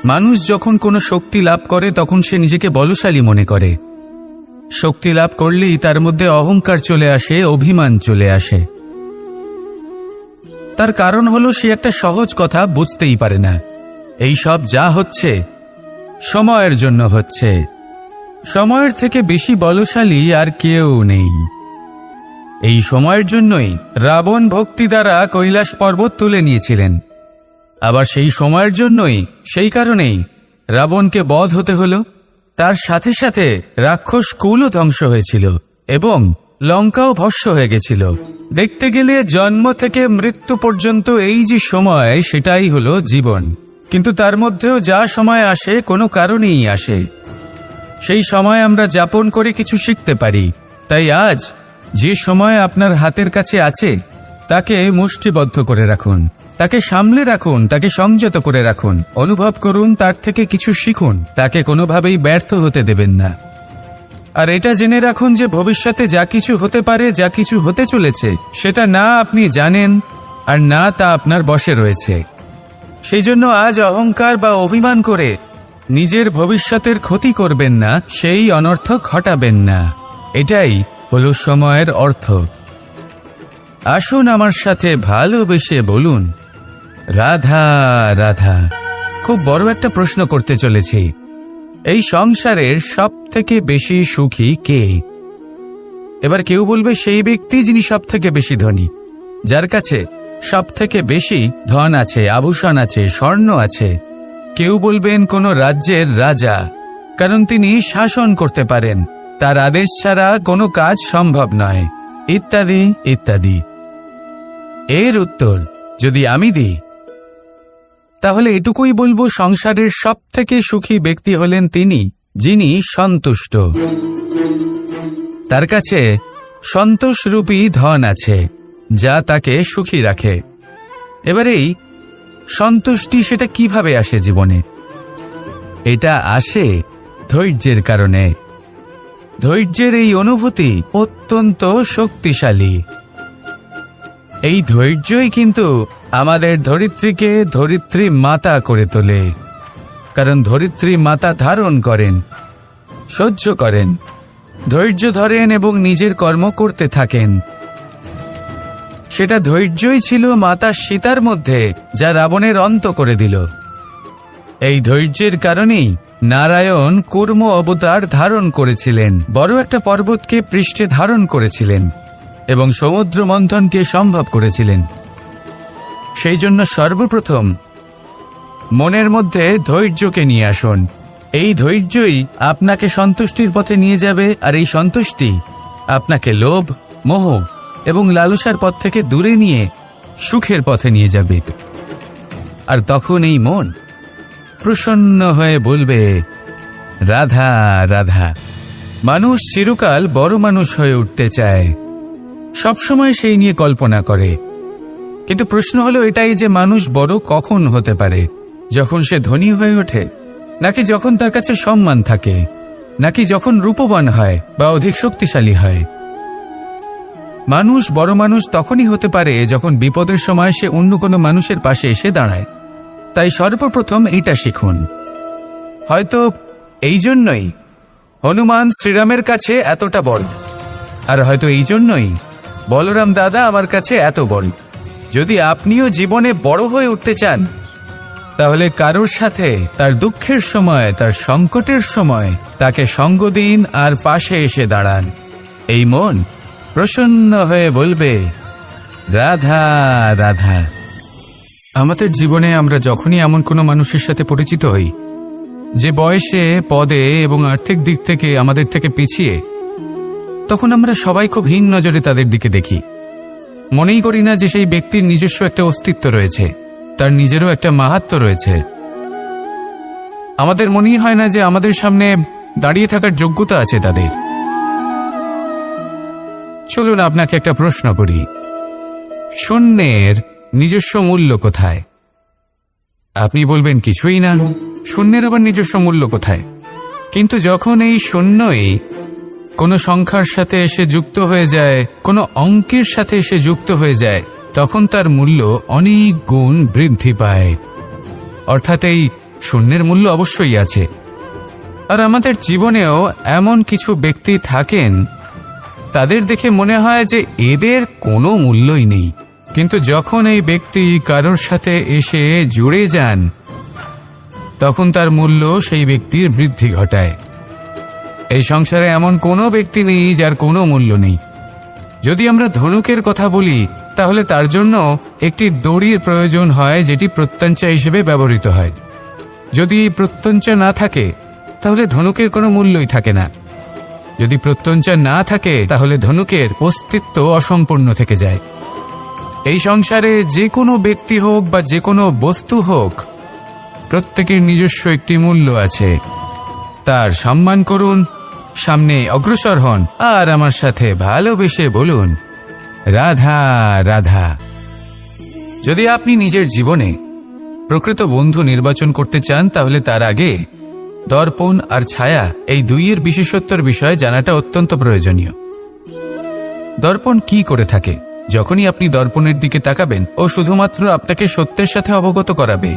মানুষ যখন কোনো শক্তি লাভ করে তখন সে নিজেকে বলশালী মনে করে। শক্তি লাভ করলেই তার মধ্যে অহংকার চলে আসে, অভিমান চলে আসে। তার কারণ হলো সে একটা সহজ কথা বুঝতেই পারে না। এই সব যা হচ্ছে সময়ের জন্য হচ্ছে। সময়ের থেকে বেশি বলশালী আর কেউ নেই। এই সময়ের জন্যই রাবণ ভক্তি দ্বারা কৈলাস পর্বত তুলে নিয়েছিলেন। আবার সেই সময়ের জন্যই, সেই কারণেই রাবণকে বধ হতে হলো। তার সাথে সাথে রাক্ষস কুলও ধ্বংস হয়েছিল এবং লঙ্কাও ভস্ম হয়ে গেছিল। দেখতে গেলে জন্ম থেকে মৃত্যু পর্যন্ত এই যে সময়, সেটাই হলো জীবন। কিন্তু তার মধ্যেও যা সময় আসে কোনো কারণেই আসে। সেই সময় আমরা যাপন করে কিছু শিখতে পারি। তাই আজ যে সময় আপনার হাতের কাছে আছে তাকে মুষ্টিবদ্ধ করে রাখুন, তাকে সামলে রাখুন, তাকে সংযত করে রাখুন, অনুভব করুন, তার থেকে কিছু শিখুন। তাকে কোনোভাবেই ব্যর্থ হতে দেবেন না। আর এটা জেনে রাখুন যে ভবিষ্যতে যা কিছু হতে পারে, যা কিছু হতে চলেছে, সেটা না আপনি জানেন আর না তা আপনার বশে রয়েছে। সেই জন্য আজ অহংকার বা অভিমান করে নিজের ভবিষ্যতের ক্ষতি করবেন না, সেই অনর্থ ঘটাবেন না। এটাই হলো সময়ের অর্থ। আসুন আমার সাথে ভালোবেসে বলুন, রাধা রাধা। খুব বড় একটা প্রশ্ন করতে চলেছি। এই সংসারের সব থেকে বেশি সুখী কে? এবার কেউ বলবে সেই ব্যক্তি যিনি সব থেকে বেশি ধনী, যার কাছে সব থেকে বেশি ধন আছে, আভূষণ আছে, স্বর্ণ আছে। কেউ বলবেন কোনো রাজ্যের রাজা, কারণ তিনি শাসন করতে পারেন, তার আদেশ ছাড়া কোনো কাজ সম্ভব নয়, ইত্যাদি ইত্যাদি। এর উত্তর যদি আমি দিই তাহলে এটুকুই বলবো, সংসারের সব থেকে সুখী ব্যক্তি হলেন তিনি যিনি সন্তুষ্ট। তার কাছে সন্তোষরূপী ধন আছে যা তাকে সুখী রাখে। এবার এই সন্তুষ্টি সেটা কিভাবে আসে জীবনে? এটা আসে ধৈর্যের কারণে। ধৈর্যের এই অনুভূতি অত্যন্ত শক্তিশালী। এই ধৈর্যই কিন্তু আমাদের ধরিত্রীকে ধরিত্রী মাতা করে তোলে। কারণ ধরিত্রী মাতা ধারণ করেন, সহ্য করেন, ধৈর্য ধরেন এবং নিজের কর্ম করতে থাকেন। সেটা ধৈর্যই ছিল মাতা সীতার মধ্যে, যা রাবণের অন্ত করে দিল। এই ধৈর্যের কারণেই নারায়ণ কূর্ম অবতার ধারণ করেছিলেন, বড় একটা পর্বতকে পৃষ্ঠে ধারণ করেছিলেন এবং সমুদ্র মন্থনকে সম্ভব করেছিলেন। সেই জন্য সর্বপ্রথম মনের মধ্যে ধৈর্যকে নিয়ে আসুন। এই ধৈর্যই আপনাকে সন্তুষ্টির পথে নিয়ে যাবে, আর এই সন্তুষ্টি আপনাকে লোভ, মোহ এবং লালসার পথ থেকে দূরে নিয়ে সুখের পথে নিয়ে যাবে। আর তখন এই মন প্রসন্ন হয়ে বলবে, রাধা রাধা। মানুষ চিরকাল বড় মানুষ হয়ে উঠতে চায়, সবসময় সেই নিয়ে কল্পনা করে। কিন্তু প্রশ্ন হলো এটাই যে মানুষ বড় কখন হতে পারে? যখন সে ধনী হয়ে ওঠে, নাকি যখন তার কাছে সম্মান থাকে, নাকি যখন রূপবান হয় বা অধিক শক্তিশালী হয়? মানুষ বড় মানুষ তখনই হতে পারে যখন বিপদের সময় সে অন্য কোনো মানুষের পাশে এসে দাঁড়ায়। তাই সর্বপ্রথম এইটা শিখুন। হয়তো এই জন্যই হনুমান শ্রীরামের কাছে এতটা বড়, আর হয়তো এই জন্যই বলরাম দাদা আমার কাছে এত বড়। যদি আপনিও জীবনে বড় হয়ে উঠতে চান, তাহলে কারোর সাথে তার দুঃখের সময়, তার সংকটের সময় তাকে সঙ্গ দিন আর পাশে এসে দাঁড়ান। এই মন প্রসন্ন হয়ে বলবে, রাধা রাধা। আমাদের জীবনে আমরা যখনই এমন কোনো মানুষের সাথে পরিচিত হই যে বয়সে, পদে এবং আর্থিক দিক থেকে আমাদের থেকে পিছিয়ে, তখন আমরা সবাই খুব হীন নজরে তাদের দিকে দেখি। মনেই করি না যে সেই ব্যক্তির নিজস্ব একটা অস্তিত্ব রয়েছে, তার নিজেরও একটা মাহাত্ম্য রয়েছে। আমাদের মনেই হয় না যে আমাদের সামনে দাঁড়িয়ে থাকার যোগ্যতা আছে তাদের। চলুন আপনাকে একটা প্রশ্ন করি, শূন্যের নিজস্ব মূল্য কোথায়? আপনি বলবেন কিছুই না। শূন্যের আবার নিজস্ব মূল্য কোথায়? কিন্তু যখন এই শূন্যই কোনো সংখ্যার সাথে এসে যুক্ত হয়ে যায়, কোনো অঙ্কের সাথে এসে যুক্ত হয়ে যায়, তখন তার মূল্য অনেক গুণ বৃদ্ধি পায়। অর্থাৎ এই শূন্যের মূল্য অবশ্যই আছে। আর আমাদের জীবনেও এমন কিছু ব্যক্তি থাকেন, তাদের দেখে মনে হয় যে এদের কোনো মূল্যই নেই, কিন্তু যখন এই ব্যক্তি কারোর সাথে এসে জুড়ে যান তখন তার মূল্য সেই ব্যক্তির বৃদ্ধি ঘটায়। এই সংসারে এমন কোনো ব্যক্তি নেই যার কোনো মূল্য নেই। যদি আমরা ধনুকের কথা বলি তাহলে তার জন্য একটি দড়ির প্রয়োজন হয়, যেটি প্রত্যঞ্চা হিসেবে ব্যবহৃত হয়। যদি প্রত্যঞ্চা না থাকে তাহলে ধনুকের কোনো মূল্যই থাকে না। যদি প্রত্যঞ্চা না থাকে তাহলে ধনুকের অস্তিত্ব অসম্পূর্ণ থেকে যায়। এই সংসারে যে কোনো ব্যক্তি হোক বা যে কোনো বস্তু হোক, প্রত্যেকের নিজস্ব একটি মূল্য আছে। তার সম্মান করুন, সামনে অগ্রসর হন, আর আমার সাথে ভালোবেসে বলুন রাধা রাধা। যদি আপনি নিজের জীবনে প্রকৃত বন্ধু নির্বাচন করতে চান তাহলে তার আগে দর্পণ আর ছায়া এই দুইয়ের বিশেষত্বর বিষয়ে জানাটা অত্যন্ত প্রয়োজনীয়। দর্পণ কি করে থাকে? যখনই আপনি দর্পণের দিকে তাকাবেন ও শুধুমাত্র আপনাকে সত্যের সাথে অবগত করাবে,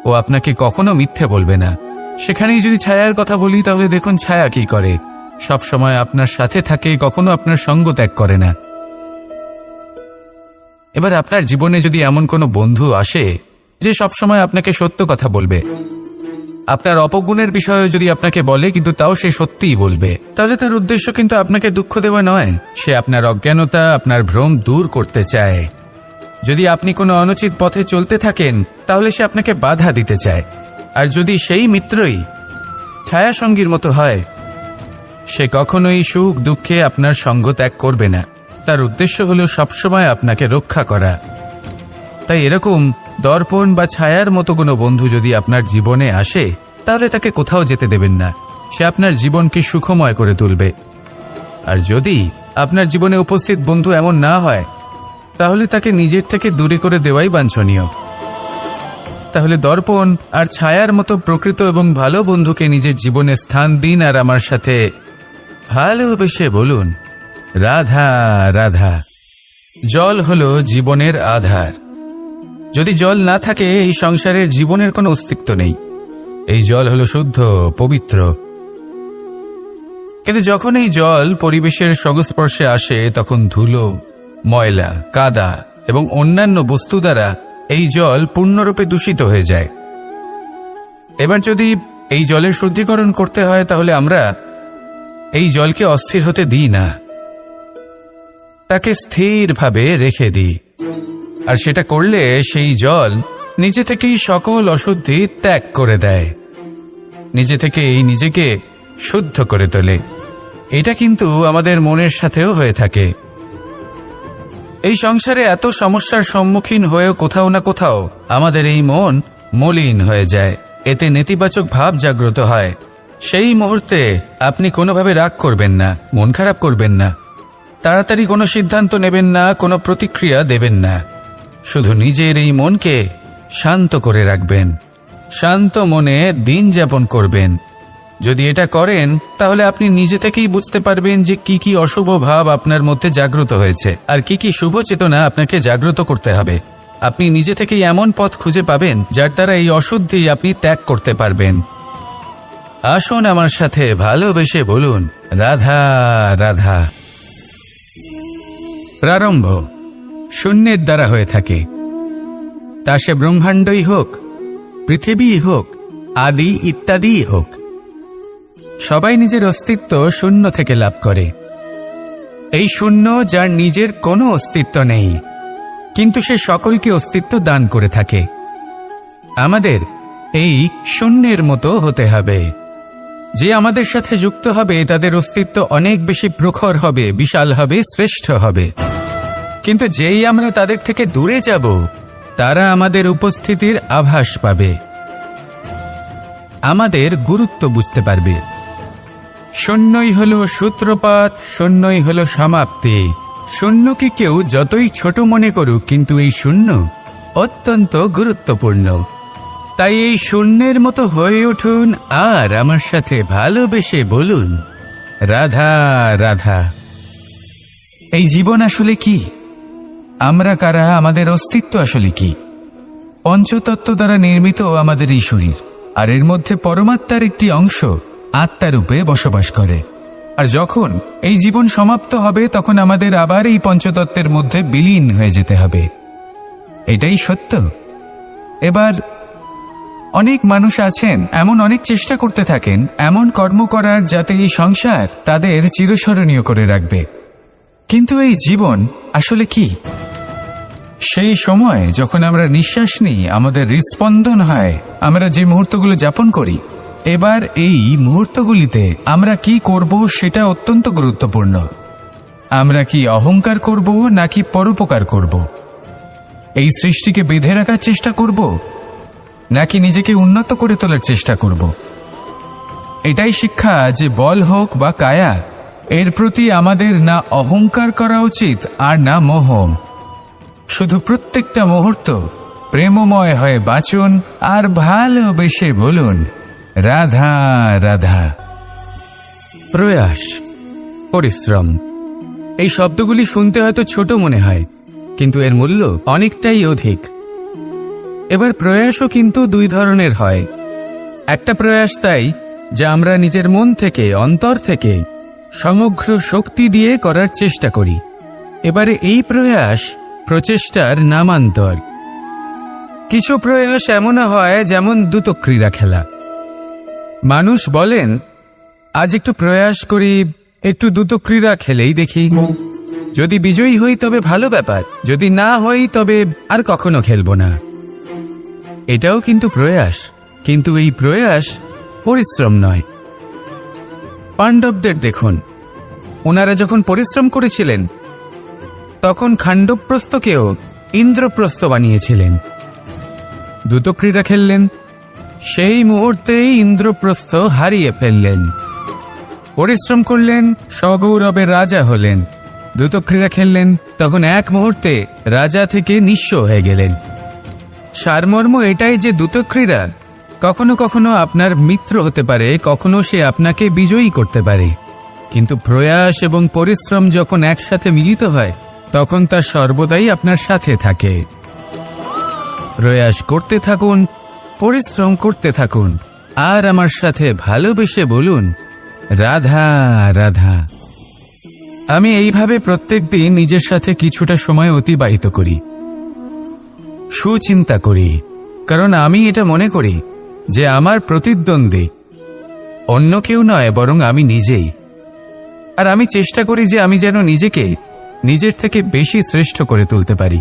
ও আপনাকে কখনো মিথ্যে বলবে না। সেখানেই যদি ছায়ার কথা বলি তাহলে দেখুন ছায়া কি করে, সব সময় আপনার সাথে থাকে, কখনো আপনার সঙ্গ ত্যাগ করে না। এবার আপনার জীবনে যদি এমন কোনো বন্ধু আসে যে সবসময় আপনাকে সত্য কথা বলবে, আপনার অপগুণের বিষয়ে যদি আপনাকে বলে কিন্তু তাও সে সত্যিই বলবে, তাহলে তার উদ্দেশ্য কিন্তু আপনাকে দুঃখ দেওয়া নয়, সে আপনার অজ্ঞানতা, আপনার ভ্রম দূর করতে চায়। যদি আপনি কোনো অনুচিত পথে চলতে থাকেন তাহলে সে আপনাকে বাধা দিতে চায়। আর যদি সেই মিত্রই ছায়া সঙ্গীর মতো হয়, সে কখনোই সুখ দুঃখে আপনার সঙ্গ ত্যাগ করবে না। তার উদ্দেশ্য হলো সবসময় আপনাকে রক্ষা করা। তাই এরকম দর্পণ বা ছায়ার মতো কোনো বন্ধু যদি আপনার জীবনে আসে তাহলে তাকে কোথাও যেতে দেবেন না, সে আপনার জীবনকে সুখময় করে তুলবে। আর যদি আপনার জীবনে উপস্থিত বন্ধু এমন না হয় তাহলে তাকে নিজের থেকে দূরে করে দেওয়াই বাঞ্ছনীয়। তাহলে দর্পণ আর ছায়ার মতো প্রকৃত এবং ভালো বন্ধুকে নিজের জীবনে স্থান দিন, আর আমার সাথে ভালোবেসে বলুন রাধা রাধা। জল হলো জীবনের আধার। যদি জল না থাকে এই সংসারের জীবনের কোনো অস্তিত্ব নেই। এই জল হলো শুদ্ধ, পবিত্র। কিন্তু যখন এই জল পরিবেশের সংস্পর্শে আসে তখন ধুলো, ময়লা, কাদা এবং অন্যান্য বস্তু দ্বারা এই জল পূর্ণরূপে দূষিত হয়ে যায়। এবার যদি এই জলের শুদ্ধিকরণ করতে হয় তাহলে আমরা এই জলকে অস্থির হতে দিই না, তাকে স্থিরভাবে রেখে দিই। আর সেটা করলে সেই জল নিজে থেকেই সকল অশুদ্ধি ত্যাগ করে দেয়, নিজে থেকেই নিজেকে শুদ্ধ করে তোলে। এটা কিন্তু আমাদের মনের সাথেও হয়ে থাকে। এই সংসারে এত সমস্যার সম্মুখীন হয়েও কোথাও না কোথাও আমাদের এই মন মলিন হয়ে যায়, এতে নেতিবাচক ভাব জাগ্রত হয়। সেই মুহূর্তে আপনি কোনোভাবে রাগ করবেন না, মন খারাপ করবেন না, তাড়াতাড়ি কোনো সিদ্ধান্ত নেবেন না, কোনো প্রতিক্রিয়া দেবেন না। শুধু নিজের এই মনকে শান্ত করে রাখবেন, শান্ত মনে দিন যাপন করবেন। যদি এটা করেন তাহলে আপনি নিজে থেকেই বুঝতে পারবেন যে কি কি অশুভ ভাব আপনার মধ্যে জাগ্রত হয়েছে আর কি কি শুভ চেতনা আপনাকে জাগ্রত করতে হবে। আপনি নিজে থেকেই এমন পথ খুঁজে পাবেন যার দ্বারা এই অশুদ্ধি আপনি ত্যাগ করতে পারবেন। আসুন আমার সাথে ভালোবেসে বলুন রাধা রাধা। প্রারম্ভ শূন্যের দ্বারা হয়ে থাকে, তা সে ব্রহ্মাণ্ডই হোক, পৃথিবীই হোক, আদি ইত্যাদিই হোক। সবাই নিজের অস্তিত্ব শূন্য থেকে লাভ করে। এই শূন্য যার নিজের কোনো অস্তিত্ব নেই, কিন্তু সে সকলকে অস্তিত্ব দান করে থাকে। আমাদের এই শূন্যের মতো হতে হবে। যে আমাদের সাথে যুক্ত হবে তাদের অস্তিত্ব অনেক বেশি প্রখর হবে, বিশাল হবে, শ্রেষ্ঠ হবে। কিন্তু যেই আমরা তাদের থেকে দূরে যাব তারা আমাদের উপস্থিতির আভাস পাবে, আমাদের গুরুত্ব বুঝতে পারবে। শূন্যই হলো সূত্রপাত, শূন্যই হলো সমাপ্তি। শূন্যকে কেউ যতই ছোট মনে করুক কিন্তু এই শূন্য অত্যন্ত গুরুত্বপূর্ণ। তাই এই শূন্যের মতো হয়ে উঠুন আর আমার সাথে ভালোবেসে বলুন রাধা রাধা। এই জীবন আসলে কি? আমরা কারা? আমাদের অস্তিত্ব আসলে কি? পঞ্চতত্ত্ব দ্বারা নির্মিত আমাদের এই শরীর। আর এর মধ্যে পরমাত্মার একটি অংশ আত্মারূপে বসবাস করে। আর যখন এই জীবন সমাপ্ত হবে তখন আমাদের আবার এই পঞ্চতত্ত্বের মধ্যে বিলীন হয়ে যেতে হবে। এটাই সত্য। এবার অনেক মানুষ আছেন এমন অনেক চেষ্টা করতে থাকেন এমন কর্ম করার যাতে এই সংসার তাদের চিরস্মরণীয় করে রাখবে। কিন্তু এই জীবন আসলে কি? সেই সময় যখন আমরা নিঃশ্বাস নিই, আমাদের হৃৎস্পন্দন হয়, আমরা যে মুহূর্তগুলো যাপন করি, এবার এই মুহূর্তগুলিতে আমরা কি করব সেটা অত্যন্ত গুরুত্বপূর্ণ। আমরা কি অহংকার করব নাকি পরোপকার করব? এই সৃষ্টিকে বেঁধে রাখার চেষ্টা করব নাকি নিজেকে উন্নত করে তোলার চেষ্টা করব? এটাই শিক্ষা যে বল হোক বা কায়া, এর প্রতি আমাদের না অহংকার করা উচিত আর না মোহ। শুধু প্রত্যেকটা মুহূর্ত প্রেমময় হয়ে বাঁচুন আর ভালোবেসে বলুন রাধা রাধা। প্রয়াস, পরিশ্রম, এই শব্দগুলি শুনতে হয়তো ছোট মনে হয়, কিন্তু এর মূল্য অনেকটাই অধিক। এবার প্রয়াসও কিন্তু দুই ধরনের হয়। একটা প্রয়াস তাই যা আমরা নিজের মন থেকে, অন্তর থেকে সমগ্র শক্তি দিয়ে করার চেষ্টা করি। এবারে এই প্রয়াস প্রচেষ্টার নামান্তর। কিছু প্রয়াস এমন হয় যেমন দ্রুতক্রীড়া খেলা। মানুষ বলেন আজ একটু প্রয়াস করি, একটু দ্রুতক্রীড়া খেলেই দেখি, যদি বিজয়ী হই তবে ভালো ব্যাপার, যদি না হই তবে আর কখনো খেলবো না। এটাও কিন্তু প্রয়াস, কিন্তু এই প্রয়াস পরিশ্রম নয়। পাণ্ডবদের দেখুন, ওনারা যখন পরিশ্রম করেছিলেন তখন খাণ্ডবপ্রস্থকেও ইন্দ্রপ্রস্থ বানিয়েছিলেন। দ্রুতক্রীড়া খেললেন, সেই মুহূর্তেই ইন্দ্রপ্রস্থ হারিয়ে ফেললেন। পরিশ্রম করলেন, সগৌরবের রাজা হলেন। দ্রুতক্রীড়া খেললেন, তখন এক মুহূর্তে রাজা থেকে নিঃস্ব হয়ে গেলেন। সারমর্ম এটাই যে দ্রুতক্রীড়া কখনো কখনো আপনার মিত্র হতে পারে, কখনো সে আপনাকে বিজয়ী করতে পারে, কিন্তু প্রয়াস এবং পরিশ্রম যখন একসাথে মিলিত হয় তখন তা সর্বদাই আপনার সাথে থাকে। প্রয়াস করতে থাকুন, পরিশ্রম করতে থাকুন, আর আমার সাথে ভালোবেসে বলুন রাধা রাধা। আমি এইভাবে প্রত্যেক দিন নিজের সাথে কিছুটা সময় অতিবাহিত করি, সুচিন্তা করি, কারণ আমি এটা মনে করি যে আমার প্রতিদ্বন্দ্বী অন্য কেউ নয় বরং আমি নিজেই। আর আমি চেষ্টা করি যে আমি যেন নিজেকে নিজের থেকে বেশি শ্রেষ্ঠ করে তুলতে পারি।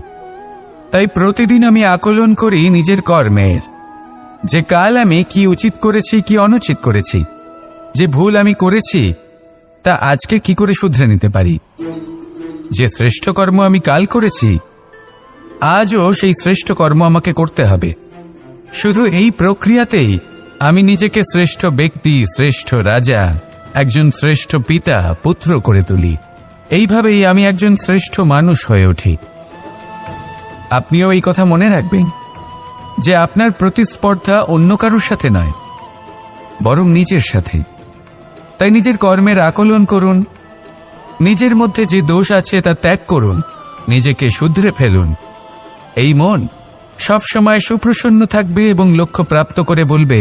তাই প্রতিদিন আমি আকলন করি নিজের কর্মের, যে কাল আমি কি উচিত করেছি কি অনুচিত করেছি, যে ভুল আমি করেছি তা আজকে কি করে শুধরে নিতে পারি। যে শ্রেষ্ঠ কর্ম আমি কাল করেছি আজও সেই শ্রেষ্ঠ কর্ম আমাকে করতে হবে। শুধু এই প্রক্রিয়াতেই আমি নিজেকে শ্রেষ্ঠ ব্যক্তি, শ্রেষ্ঠ রাজা, একজন শ্রেষ্ঠ পিতা, পুত্র করে তুলি। এইভাবেই আমি একজন শ্রেষ্ঠ মানুষ হয়ে উঠি। আপনিও এই কথা মনে রাখবেন যে আপনার প্রতিস্পর্ধা অন্য কারোর সাথে নয় বরং নিজের সাথে। তাই নিজের কর্মের আকলন করুন, নিজের মধ্যে যে দোষ আছে তা ত্যাগ করুন, নিজেকে শুধরে ফেলুন। এই মন সবসময় সুপ্রসন্ন থাকবে এবং লক্ষ্য প্রাপ্ত করে বলবে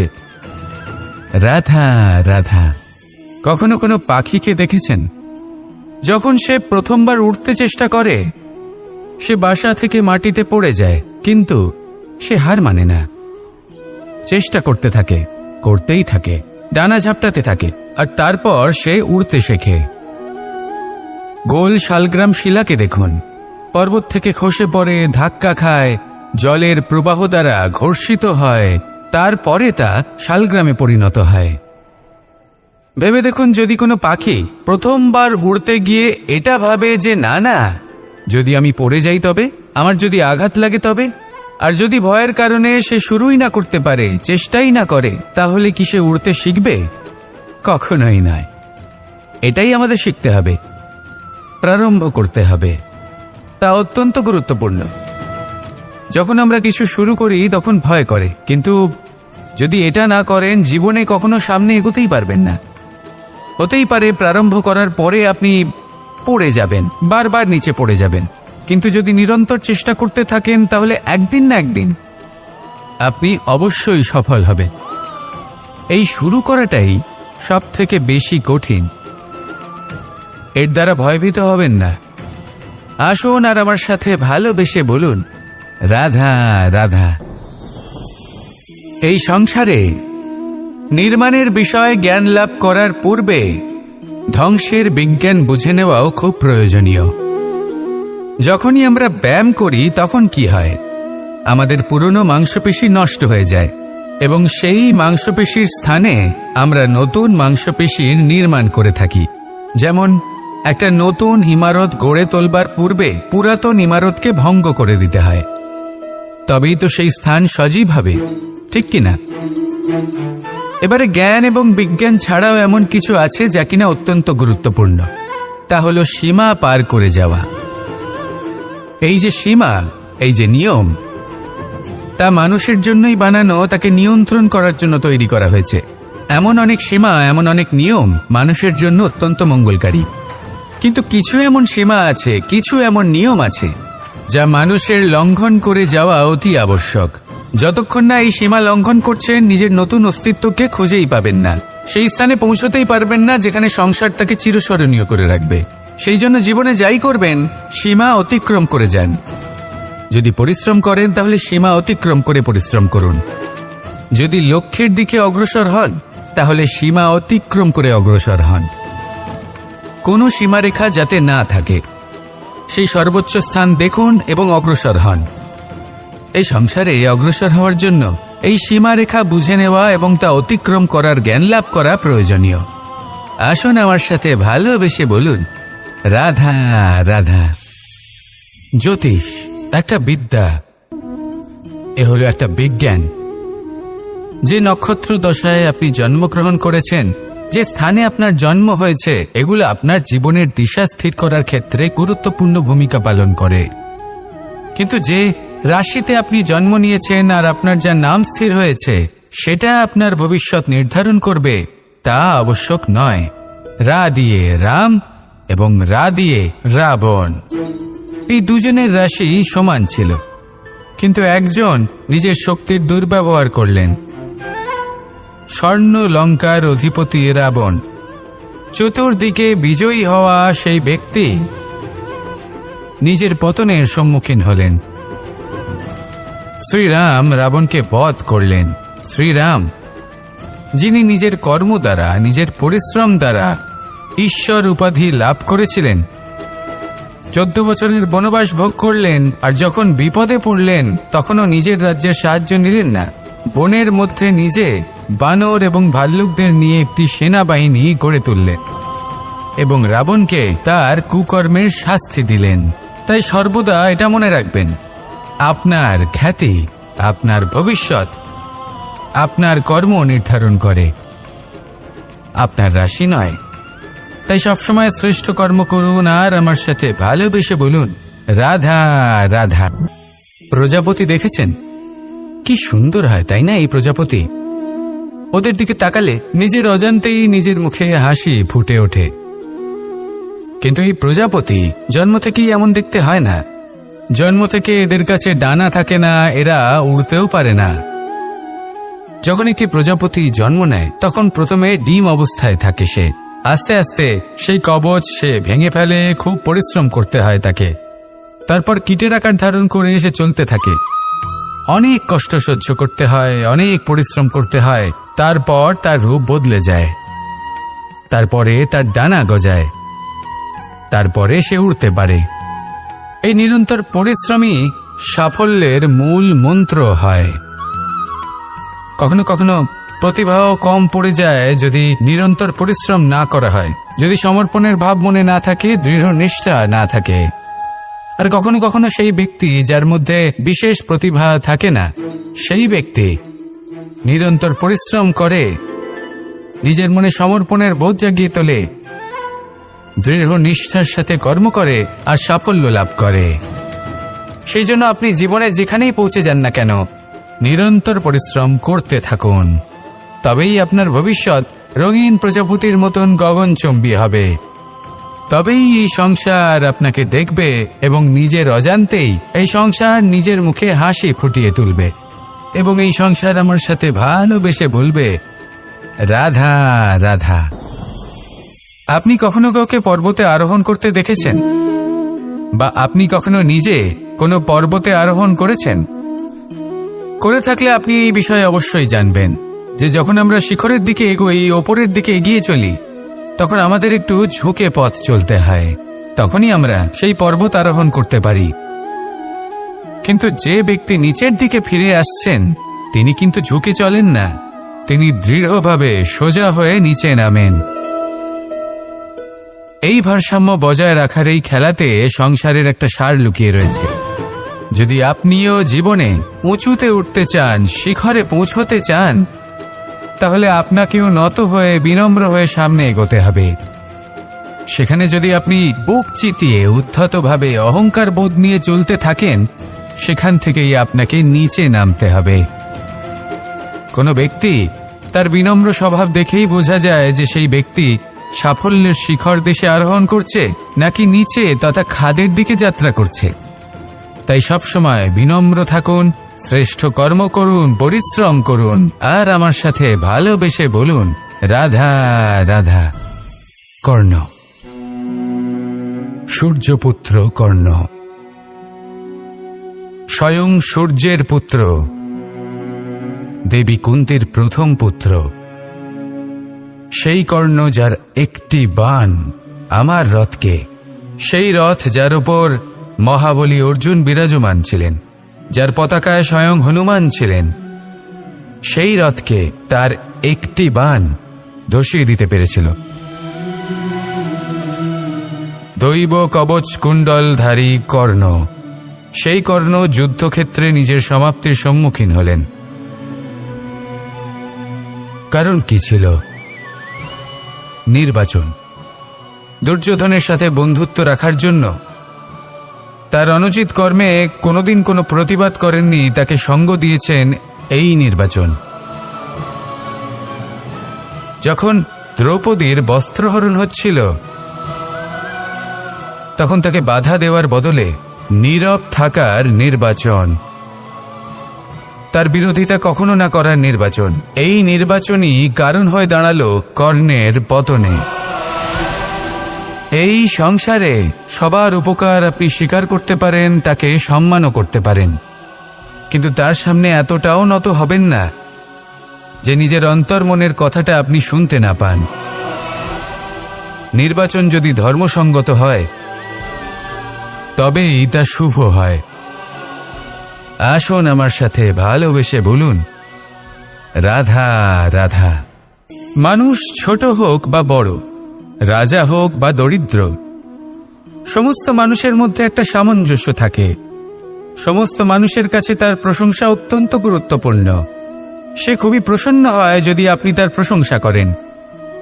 রাধা রাধা। কখনো কোনো পাখিকে দেখেছেন? যখন সে প্রথমবার উঠতে চেষ্টা করে সে বাসা থেকে মাটিতে পড়ে যায়, কিন্তু সে হার মানে না, চেষ্টা করতে থাকে, করতেই থাকে, ডানা ঝাপটাতে থাকে, আর তারপর সে উড়তে শেখে। গোল শালগ্রাম শিলাকে দেখুন, পর্বত থেকে খসে পড়ে, ধাক্কা খায়, জলের প্রবাহ দ্বারা ঘর্ষিত হয়, তারপরে তা শালগ্রামে পরিণত হয়। ভেবে দেখুন, যদি কোনো পাখি প্রথমবার উড়তে গিয়ে এটা ভাবে যে না না, যদি আমি পড়ে যাই তবে, আমার যদি আঘাত লাগে তবে, আর যদি ভয়ের কারণে সে শুরুই না করতে পারে, চেষ্টাই না করে, তাহলে কি সে উড়তে শিখবে? কখনোই নয়। এটাই আমাদের শিখতে হবে, প্রারম্ভ করতে হবে। তা অত্যন্ত গুরুত্বপূর্ণ। যখন আমরা কিছু শুরু করি তখন ভয় করে, কিন্তু যদি এটা না করেন জীবনে কখনো সামনে এগোতেই পারবেন না। হতেই পারে প্রারম্ভ করার পরে আপনি পড়ে যাবেন, বারবার নিচে পড়ে যাবেন, কিন্তু যদি নিরন্তর চেষ্টা করতে থাকেন তাহলে একদিন না একদিন আপনি অবশ্যই সফল হবেন। এই শুরু করাটাই সব থেকে বেশি কঠিন। এর দ্বারা ভয়ভীত হবেন না। আসুন আর আমার সাথে ভালোবেসে বলুন, রাধা রাধা। এই সংসারে নির্মাণের বিষয়ে জ্ঞান লাভ করার পূর্বে ধ্বংসের বিজ্ঞান বুঝে নেওয়াও খুব প্রয়োজনীয়। যখনই আমরা ব্যায়াম করি তখন কি হয়, আমাদের পুরনো মাংসপেশি নষ্ট হয়ে যায় এবং সেই মাংসপেশির স্থানে আমরা নতুন মাংসপেশির নির্মাণ করে থাকি। যেমন একটা নতুন ইমারত গড়ে তোলবার পূর্বে পুরাতন ইমারতকে ভঙ্গ করে দিতে হয়, তবেই তো সেই স্থান সজীব হবে, ঠিক কিনা? এবারে জ্ঞান এবং বিজ্ঞান ছাড়াও এমন কিছু আছে যা কিনা অত্যন্ত গুরুত্বপূর্ণ। তা হলো সীমা পার করে যাওয়া। এই যে সীমা, এই যে নিয়ম, তা মানুষের জন্যই বানানো, তাকে নিয়ন্ত্রণ করার জন্য তৈরি করা হয়েছে। এমন অনেক সীমা, এমন অনেক নিয়ম মানুষের জন্য অত্যন্ত মঙ্গলকারী। কিন্তু কিছু এমন সীমা আছে, কিছু এমন নিয়ম আছে যা মানুষের লঙ্ঘন করে যাওয়া অতি আবশ্যক। যতক্ষণ না এই সীমা লঙ্ঘন করছেন, নিজের নতুন অস্তিত্বকে খুঁজেই পাবেন না, সেই স্থানে পৌঁছতেই পারবেন না যেখানে সংসার তাকে চিরস্মরণীয় করে রাখবে। সেই জন্য জীবনে যাই করবেন, সীমা অতিক্রম করে যান। যদি পরিশ্রম করেন তাহলে সীমা অতিক্রম করে পরিশ্রম করুন। যদি লক্ষ্যের দিকে অগ্রসর হন তাহলে সীমা অতিক্রম করে অগ্রসর হন। কোনো সীমারেখা যাতে না থাকে, সেই সর্বোচ্চ স্থান দেখুন এবং অগ্রসর হন। এই সংসারে অগ্রসর হওয়ার জন্য এই সীমারেখা বুঝে নেওয়া এবং তা অতিক্রম করার জ্ঞান লাভ করা প্রয়োজনীয়। আসুন আমার সাথে ভালোবেসে বলুন, রাধা রাধা। জ্যোতিষ একটা বিদ্যা, এ হলো একটা বিজ্ঞান। যে নক্ষত্র দশায় আপনি জন্মগ্রহণ করেছেন, যে স্থানে আপনার জন্ম হয়েছে, এগুলো আপনার জীবনের দিশা স্থির করার ক্ষেত্রে গুরুত্বপূর্ণ ভূমিকা পালন করে। কিন্তু যে রাশিতে আপনি জন্ম নিয়েছেন আর আপনার যা নাম স্থির হয়েছে, সেটা আপনার ভবিষ্যৎ নির্ধারণ করবে তা আবশ্যক নয়। রা দিয়ে রাম এবং রা দিয়ে রাবণ, এই দুজনের রাশি সমান ছিল, কিন্তু একজন নিজের শক্তির দুর্ব্যবহার করলেন। স্বর্ণ লঙ্কার অধিপতি রাবণ, চতুর্দিকে বিজয়ী হওয়া সেই ব্যক্তি নিজের পতনের সম্মুখীন হলেন। শ্রীরাম রাবণকে বধ করলেন। শ্রীরাম, যিনি নিজের কর্ম দ্বারা, নিজের পরিশ্রম দ্বারা ঈশ্বর উপাধি লাভ করেছিলেন, 14 বছরের বনবাস ভোগ করলেন, আর যখন বিপদে পড়লেন তখনও নিজের রাজ্যের সাহায্য নিলেন না। বনের মধ্যে নিজে বানর এবং ভাল্লুকদের নিয়ে একটি সেনাবাহিনী গড়ে তুললেন এবং রাবণকে তার কুকর্মের শাস্তি দিলেন। তাই সর্বদা এটা মনে রাখবেন, আপনার খ্যাতি, আপনার ভবিষ্যৎ আপনার কর্ম নির্ধারণ করে, আপনার রাশি নয়। তাই সবসময় শ্রেষ্ঠ কর্ম করুন আর আমার সাথে ভালোবেসে বলুন, রাধা রাধা। প্রজাপতি দেখেছেন? কি সুন্দর হয়, তাই না? এই প্রজাপতি, ওদের দিকে তাকালে নিজের অজান্তেই নিজের মুখে হাসি ফুটে ওঠে। কিন্তু এই প্রজাপতি জন্ম থেকেই এমন দেখতে হয় না। জন্ম থেকে এদের কাছে ডানা থাকে না, এরা উড়তেও পারে না। যখন একটি প্রজাপতি জন্ম নেয় তখন প্রথমে ডিম অবস্থায় থাকে সে। আস্তে আস্তে সেই কবচ সে ভেঙে ফেলে, খুব পরিশ্রম করতে হয় তাকে। তারপর কীটের আকার ধারণ করে সে চলতে থাকে, অনেক কষ্ট সহ্য করতে হয়, অনেক পরিশ্রম করতে হয়। তারপর তার রূপ বদলে যায়, তারপরে তার ডানা গজায়, তারপরে সে উড়তে পারে। এই নিরন্তর পরিশ্রমই সাফল্যের মূল মন্ত্র হয়। কখনো কখনো প্রতিভাও কম পড়ে যায় যদি নিরন্তর পরিশ্রম না করা হয়, যদি সমর্পণের ভাব মনে না থাকে, দৃঢ় নিষ্ঠা না থাকে। আর কখনো কখনো সেই ব্যক্তি যার মধ্যে বিশেষ প্রতিভা থাকে না, সেই ব্যক্তি নিরন্তর পরিশ্রম করে, নিজের মনে সমর্পণের বোধ জাগিয়ে তোলে, দৃঢ় নিষ্ঠার সাথে কর্ম করে আর সাফল্য লাভ করে। সেই জন্য আপনি জীবনে যেখানেই পৌঁছে যান না কেন, নিরন্তর পরিশ্রম করতে থাকুন। তবেই আপনার ভবিষ্যৎ রঙিন প্রজাপতির মতন গগনচুম্বী হবে। তবেই এই সংসার আপনাকে দেখবে এবং নিজের অজান্তেই এই সংসার নিজের মুখে হাসি ফুটিয়ে তুলবে এবং এই সংসার আমার সাথে ভালোবেসে বলবে, রাধা রাধা। আপনি কখনো কাউকে পর্বতে আরোহণ করতে দেখেছেন? বা আপনি কখনো নিজে কোনো পর্বতে আরোহণ করেছেন? করে থাকলে আপনি এই বিষয়ে অবশ্যই জানবেন যে যখন আমরা শিখরের দিকে এগোই, ওপরের দিকে এগিয়ে চলি, তখন আমাদের একটু ঝুঁকে পথ চলতে হয়, তখনই আমরা সেই পর্বত আরোহণ করতে পারি। কিন্তু যে ব্যক্তি নিচের দিকে ফিরে আসছেন তিনি কিন্তু ঝুঁকে চলেন না, তিনি দৃঢ়ভাবে সোজা হয়ে নিচে নামেন। এই ভারসাম্য বজায় রাখার এই খেলাতে সংসারের একটা সার লুকিয়ে রয়েছে। যদি আপনিও জীবনে উঁচুতে উঠতে চান, শিখরে পৌঁছতে চান, তাহলে আপনাকেও নত হয়ে বিনম্র হয়ে সামনে এগোতে হবে। সেখানে যদি আপনি বুক চিতিয়ে উদ্ধতভাবে অহংকার বোধ নিয়ে চলতে থাকেন, সেখান থেকেই আপনাকে নিচে নামতে হবে। কোনো ব্যক্তি তার বিনম্র স্বভাব দেখেই বোঝা যায় যে সেই ব্যক্তি সাফল্যের শিখর দেশে আরোহণ করছে নাকি নিচে তথা খাদের দিকে যাত্রা করছে। তাই সবসময় বিনম্র থাকুন, শ্রেষ্ঠ কর্ম করুন, পরিশ্রম করুন, আর আমার সাথে ভালোবেসে বলুন রাধা রাধা। কর্ণ, সূর্যপুত্র কর্ণ, স্বয়ং সূর্যের পুত্র, দেবী কুন্তীর প্রথম পুত্র। সেই কর্ণ যার একটি বাণ আমার রথকে, সেই রথ যার উপর মহাবলী অর্জুন বিরাজমান ছিলেন, যার পতাকায় স্বয়ং হনুমান ছিলেন, সেই রথকে তার একটি বাণ ধসিয়ে দিতে পেরেছিল। দৈব কবচ কুণ্ডলধারী কর্ণ, সেই কর্ণ যুদ্ধক্ষেত্রে নিজের সমাপ্তির সম্মুখীন হলেন। কারণ কি ছিল? নির্বাচন। দুর্যোধনের সাথে বন্ধুত্ব রাখার জন্য তার অনুচিত কর্মে কোনোদিন কোনো প্রতিবাদ করেননি, তাকে সঙ্গ দিয়েছেন এই নির্বাচন। যখন দ্রৌপদীর বস্ত্রহরণ হচ্ছিল, তখন তাকে বাধা দেওয়ার বদলে নীরব থাকার নির্বাচন, তার বিরোধিতা কখনো না করার নির্বাচন, এই নির্বাচনই কারণ হয়ে দাঁড়ালো কর্ণের পতনে। এই সংসারে সবার উপকার আপনি স্বীকার করতে পারেন, তাকে সম্মানও করতে পারেন, কিন্তু তার সামনে এতটাও নত হবেন না যে নিজের অন্তর্মনের কথাটা আপনি শুনতে না পান। নির্বাচন যদি ধর্মসঙ্গত হয় তবেই তা শুভ হয়। আসুন আমার সাথে ভালোবেসে বলুন রাধা রাধা। মানুষ ছোট হোক বা বড়, রাজা হোক বা দরিদ্র, সমস্ত মানুষের মধ্যে একটা সামঞ্জস্য থাকে। সমস্ত মানুষের কাছে তার প্রশংসা অত্যন্ত গুরুত্বপূর্ণ। সে খুবই প্রসন্ন হয় যদি আপনি তার প্রশংসা করেন,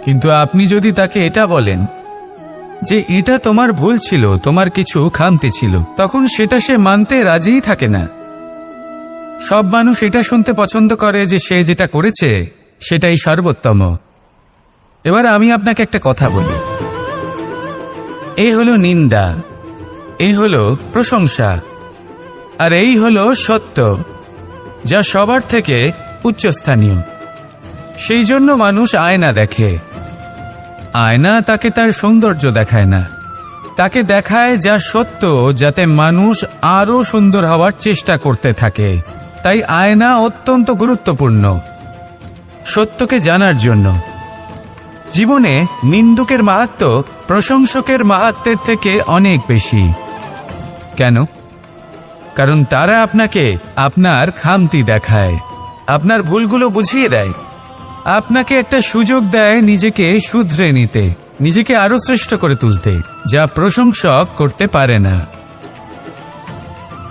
কিন্তু আপনি যদি তাকে এটা বলেন যে এটা তোমার ভুল ছিল, তোমার কিছু খামতি ছিল, তখন সেটা সে মানতে রাজিই থাকে না। সব মানুষ এটা শুনতে পছন্দ করে যে সে যেটা করেছে সেটাই সর্বোত্তম। এবার আমি আপনাকে একটা কথা বলি, এই হলো নিন্দা, এই হলো প্রশংসা, আর এই হলো সত্য, যা সবার থেকে উচ্চস্থানীয়। সেই জন্য মানুষ আয়না দেখে। আয়না তাকে তার সৌন্দর্য দেখায় না, তাকে দেখায় যা সত্য, যাতে মানুষ আরো সুন্দর হওয়ার চেষ্টা করতে থাকে। তাই আয়না অত্যন্ত গুরুত্বপূর্ণ সত্যকে জানার জন্য। জীবনে নিন্দুকের মাহাত্ম্য প্রশংসকের মাহাত্ম্যের থেকে অনেক বেশি। কেন? কারণ তারা আপনাকে আপনার খামতি দেখায়, আপনার ভুলগুলো বুঝিয়ে দেয়, আপনাকে একটা সুযোগ দেয় নিজেকে শুধরে নিতে, নিজেকে আরো শ্রেষ্ঠ করে তুলতে, যা প্রশংসক করতে পারে না।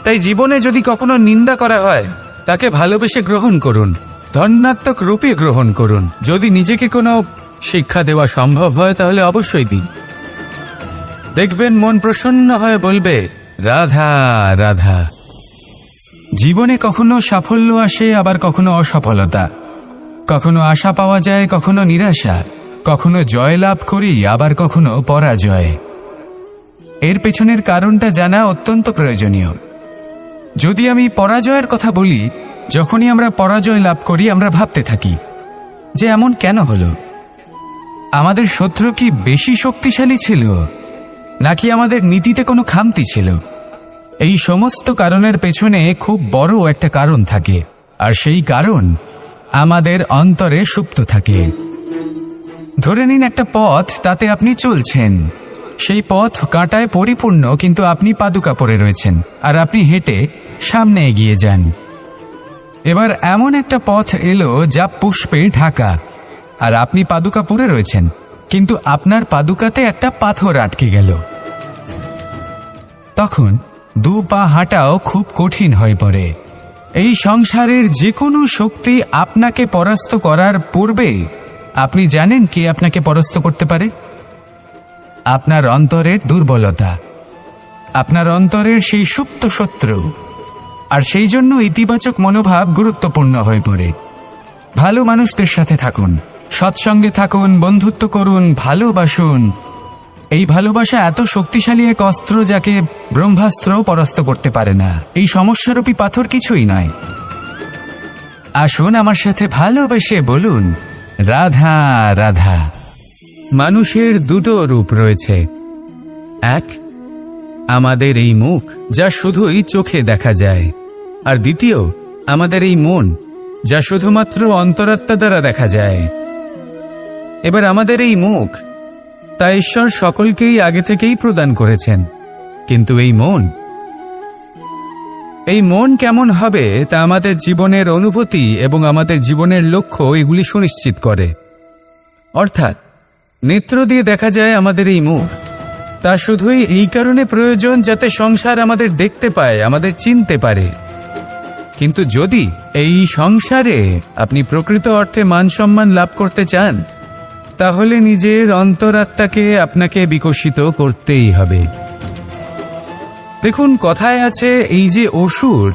তাই জীবনে যদি কখনো নিন্দা করা হয়, তাকে ভালোবেসে গ্রহণ করুন, ধন্যাত্মক রূপে গ্রহণ করুন। যদি নিজেকে কোনো শিক্ষা দেওয়া সম্ভব হয় তাহলে অবশ্যই দিন। দেখবেন মন প্রসন্ন হয়ে বলবে রাধা রাধা। জীবনে কখনো সাফল্য আসে, আবার কখনো অসফলতা, কখনো আশা পাওয়া যায়, কখনো নিরাশা, কখনো জয় লাভ করি, আবার কখনো পরাজয়। এর পেছনের কারণটা জানা অত্যন্ত প্রয়োজনীয়। যদি আমি পরাজয়ের কথা বলি, যখনই আমরা পরাজয় লাভ করি আমরা ভাবতে থাকি যে এমন কেন হলো? আমাদের শত্রু কি বেশি শক্তিশালী ছিল, নাকি আমাদের নীতিতে কোনো খামতি ছিল? এই সমস্ত কারণের পেছনে খুব বড় একটা কারণ থাকে, আর সেই কারণ আমাদের অন্তরে সুপ্ত থাকে। ধরে নিন একটা পথ, তাতে আপনি চলছেন। সেই পথ কাঁটায় পরিপূর্ণ, কিন্তু আপনি পাদুকা পরে রয়েছেন আর আপনি হেঁটে সামনে এগিয়ে যান। এবার এমন একটা পথ এলো যা পুষ্পে ঢাকা, আর আপনি পাদুকা পরে রয়েছেন, কিন্তু আপনার পাদুকাতে একটা পাথর আটকে গেল। তখন দু পা হাঁটাও খুব কঠিন হয়ে পড়ে। এই সংসারের যে কোনো শক্তি আপনাকে পরাস্ত করার পূর্বে আপনি জানেন কে আপনাকে পরাস্ত করতে পারে? আপনার অন্তরের দুর্বলতা, আপনার অন্তরের সেই সুপ্ত শত্রু। আর সেই জন্য ইতিবাচক মনোভাব গুরুত্বপূর্ণ হয়ে পড়ে। ভালো মানুষদের সাথে থাকুন, সৎসঙ্গে থাকুন, বন্ধুত্ব করুন, ভালোবাসুন। এই ভালোবাসা এত শক্তিশালী এক অস্ত্র যাকে ব্রহ্মাস্ত্রও পরাস্ত করতে পারে না। এই সমস্যারূপী পাথর কিছুই নয়। আসুন আমার সাথে ভালোবেসে বলুন, রাধা রাধা। মানুষের দুটো রূপ রয়েছে। এক, আমাদের এই মুখ, যা শুধুই চোখে দেখা যায়। আর দ্বিতীয়, আমাদের এই মন, যা শুধুমাত্র অন্তরাত্মা দ্বারা দেখা যায়। এবার আমাদের এই মুখ, তা ঈশ্বর সকলকেই আগে থেকেই প্রদান করেছেন। কিন্তু এই মন কেমন হবে তা আমাদের জীবনের অনুভূতি এবং আমাদের জীবনের লক্ষ্য এগুলি সুনিশ্চিত করে। অর্থাৎ নেত্র দিয়ে দেখা যায় আমাদের এই মুখ, তা শুধুই এই কারণে প্রয়োজন যাতে সংসার আমাদের দেখতে পায়, আমাদের চিনতে পারে। কিন্তু যদি এই সংসারে আপনি প্রকৃত অর্থে মান সম্মান লাভ করতে চান, তাহলে নিজের অন্তরাত্মাকে আপনাকে বিকশিত করতেই হবে। দেখুন, কথায় আছে এই যে অসুর,